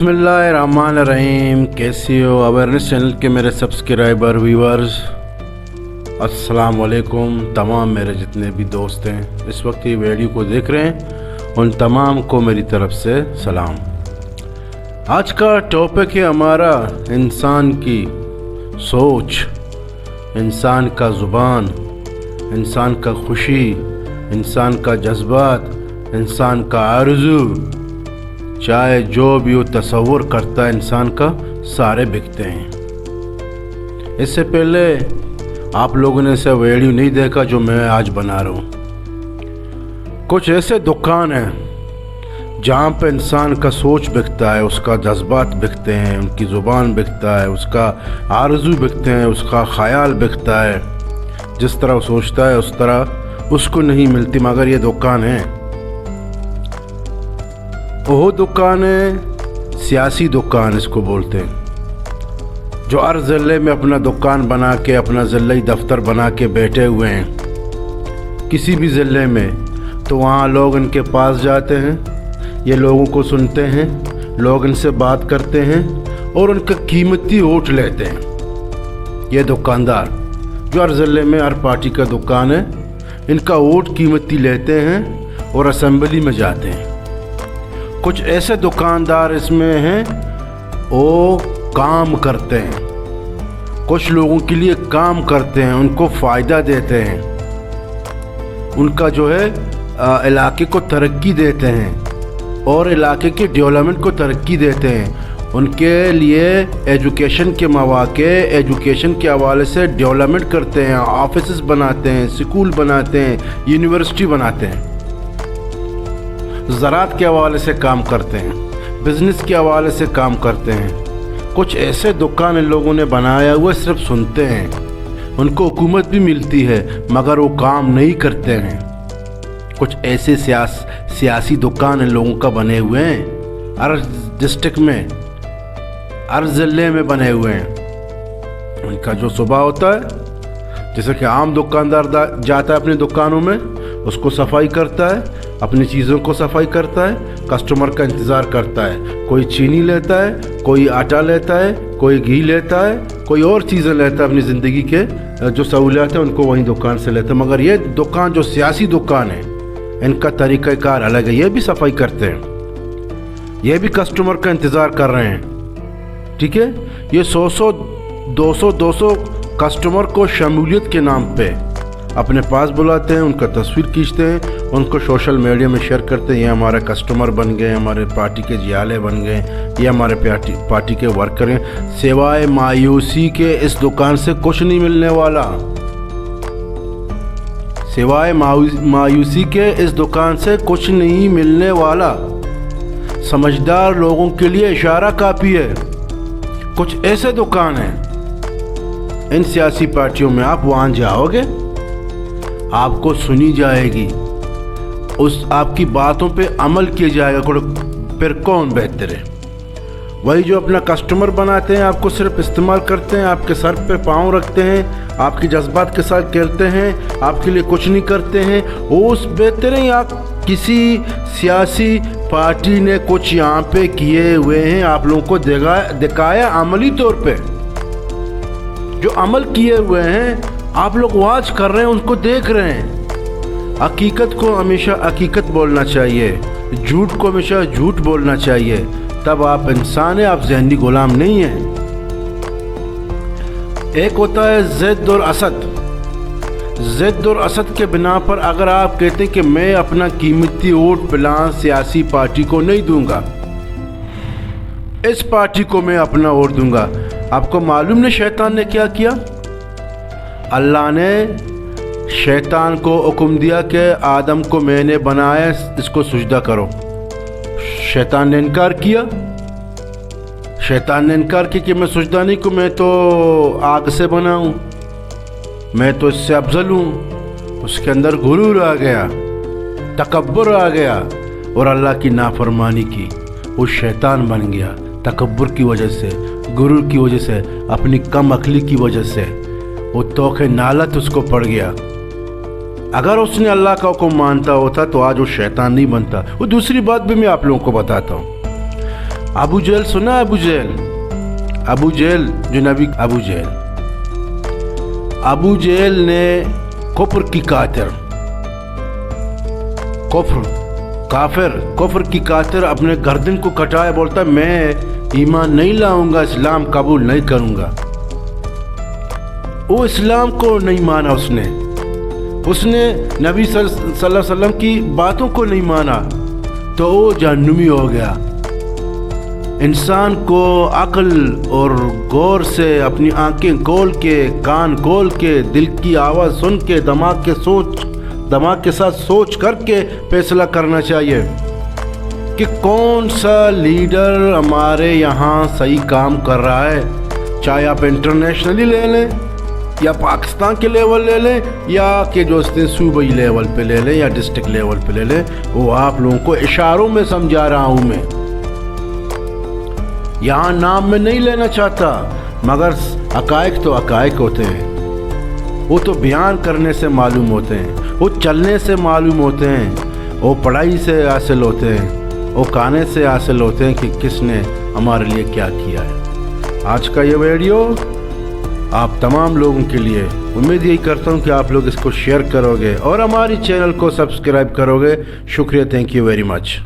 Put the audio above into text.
बिस्मिल्लाहिर्रहमानिर्रहीम। कैसे हो अवेयरनेस चैनल के मेरे सब्सक्राइबर व्यूअर्स, अस्सलाम वालेकुम। तमाम मेरे जितने भी दोस्त हैं इस वक्त ये वीडियो को देख रहे हैं, उन तमाम को मेरी तरफ से सलाम। आज का टॉपिक है हमारा इंसान की सोच, इंसान का ज़ुबान, इंसान का खुशी, इंसान का जज्बात, इंसान का आरज़ू, चाहे जो भी वो तसव्वुर करता है इंसान का, सारे बिकते हैं। इससे पहले आप लोगों ने ऐसा वीडियो नहीं देखा जो मैं आज बना रहा हूँ। कुछ ऐसे दुकान हैं जहाँ पे इंसान का सोच बिकता है, उसका जज्बात बिकते हैं, उनकी ज़ुबान बिकता है, उसका आरज़ू बिकते हैं, उसका ख़याल बिकता है। जिस तरह वो सोचता है उस तरह उसको नहीं मिलती, मगर ये दुकान है। वो दुकान है सियासी दुकान इसको बोलते हैं, जो हर ज़िले में अपना दुकान बना के, अपना ज़िले दफ्तर बना के बैठे हुए हैं किसी भी ज़िले में। तो वहाँ लोग इनके पास जाते हैं, ये लोगों को सुनते हैं, लोग इनसे बात करते हैं और उनका कीमती वोट लेते हैं। ये दुकानदार जो हर ज़िले में हर पार्टी का दुकान है, इनका वोट कीमती लेते हैं और असेंबली में जाते हैं। कुछ ऐसे दुकानदार इसमें हैं वो काम करते हैं, कुछ लोगों के लिए काम करते हैं, उनको फ़ायदा देते हैं, उनका जो है इलाके को तरक्की देते हैं और इलाके के डेवलपमेंट को तरक्की देते हैं। उनके लिए एजुकेशन के मौके, एजुकेशन के हवाले से डेवलपमेंट करते हैं, ऑफिसेस बनाते हैं, स्कूल बनाते हैं, यूनिवर्सिटी बनाते हैं, ज़राअत के हवाले से काम करते हैं, बिज़नेस के हवाले से काम करते हैं। कुछ ऐसे दुकान इन लोगों ने बनाया हुआ, सिर्फ सुनते हैं, उनको हुकूमत भी मिलती है मगर वो काम नहीं करते हैं। कुछ ऐसे सियासी दुकान इन लोगों का बने हुए हैं, हर डिस्ट्रिक्ट में, हर ज़िले में बने हुए हैं। उनका जो सुबह होता है, जैसे कि आम दुकानदार जाता है अपनी दुकानों में, उसको सफाई करता है, अपनी चीज़ों को सफाई करता है, कस्टमर का इंतज़ार करता है। कोई चीनी लेता है, कोई आटा लेता है, कोई घी लेता है, कोई और चीज़ें लेता है, अपनी ज़िंदगी के जो सहूलियात है उनको वहीं दुकान से लेता है। मगर ये दुकान जो सियासी दुकान है, इनका तरीक़ाकार अलग है। ये भी सफाई करते हैं, ये भी कस्टमर का इंतज़ार कर रहे हैं, ठीक है। ये 100 200 कस्टमर को शमूलियत के नाम पे अपने पास बुलाते हैं, उनका तस्वीर खींचते हैं, उनको सोशल मीडिया में शेयर करते हैं। ये हमारे कस्टमर बन गए, हमारे पार्टी के जियाले बन गए, ये हमारे पार्टी के वर्कर हैं। सिवाय मायूसी के इस दुकान से कुछ नहीं मिलने वाला, सिवाय मायूसी के इस दुकान से कुछ नहीं मिलने वाला। समझदार लोगों के लिए इशारा काफ़ी है। कुछ ऐसे दुकान हैं इन सियासी पार्टियों में, आप वहाँ जाओगे, आपको सुनी जाएगी, उस आपकी बातों पे अमल किया जाएगा, फिर कौन बेहतर है। वही जो अपना कस्टमर बनाते हैं, आपको सिर्फ इस्तेमाल करते हैं, आपके सर पे पाँव रखते हैं, आपके जज्बात के साथ खेलते हैं, आपके लिए कुछ नहीं करते हैं, उस बेहतर है या किसी सियासी पार्टी ने कुछ यहाँ पे किए हुए हैं, आप लोगों को दिखाया अमली तौर पे। जो अमल किए हुए हैं आप लोग वाच कर रहे हैं, उनको देख रहे हैं। हकीकत को हमेशा हकीकत बोलना चाहिए, झूठ को हमेशा झूठ बोलना चाहिए, तब आप इंसान हैं, आप ज़हनी गुलाम नहीं हैं। एक होता है ज़िद और असद। ज़िद और असद के बिना पर अगर आप कहते हैं कि मैं अपना कीमती वोट फिलहाल सियासी पार्टी को नहीं दूंगा, इस पार्टी को मैं अपना वोट दूंगा, आपको मालूम नहीं शैतान ने क्या किया? अल्लाह ने शैतान को हुक्म दिया कि आदम को मैंने बनाया, इसको सुजदा करो। शैतान ने इनकार किया, शैतान ने इनकार किया कि मैं सुजदा नहीं करूँ, मैं तो आग से बना हूँ, मैं तो इससे अफजल हूँ। उसके अंदर गुरूर आ गया, तकब्बुर आ गया और अल्लाह की नाफरमानी की, वो शैतान बन गया। तकब्बुर की वजह से, गुरूर की वजह से, अपनी कम अक्ली की वजह से वो तोखे नालत उसको पड़ गया। अगर उसने अल्लाह का हुक्म मानता होता तो आज वो शैतान नहीं बनता। वो दूसरी बात भी मैं आप लोगों को बताता हूँ। अबू जहल सुना? अबू जहल जो नबी अबू जहल ने कुफ्र की कुफ्र की खातिर अपने गर्दन को कटाया, बोलता मैं ईमान नहीं लाऊंगा, इस्लाम कबूल नहीं करूंगा। वो इस्लाम को नहीं माना, उसने नबी सल्लल्लाहु अलैहि वसल्लम की बातों को नहीं माना, तो वो जहन्नुमी हो गया। इंसान को अक्ल और गौर से अपनी आंखें खोल के, कान खोल के, दिल की आवाज़ सुन के, दिमाग के साथ सोच करके फैसला करना चाहिए कि कौन सा लीडर हमारे यहाँ सही काम कर रहा है। चाहे आप इंटरनेशनली ले लें या पाकिस्तान के लेवल ले लें या कि जो सूबाई लेवल पे ले लें या डिस्ट्रिक्ट लेवल पे ले लें, वो आप लोगों को इशारों में समझा रहा हूँ मैं। यहाँ नाम में नहीं लेना चाहता, मगर हकायक तो हकायक होते हैं, वो तो बयान करने से मालूम होते हैं, वो चलने से मालूम होते हैं, वो पढ़ाई से हासिल होते हैं, वो खाने से हासिल होते हैं कि किसने हमारे लिए क्या किया है। आज का ये वीडियो आप तमाम लोगों के लिए, उम्मीद यही करता हूँ कि आप लोग इसको शेयर करोगे और हमारी चैनल को सब्सक्राइब करोगे। शुक्रिया, थैंक यू वेरी मच।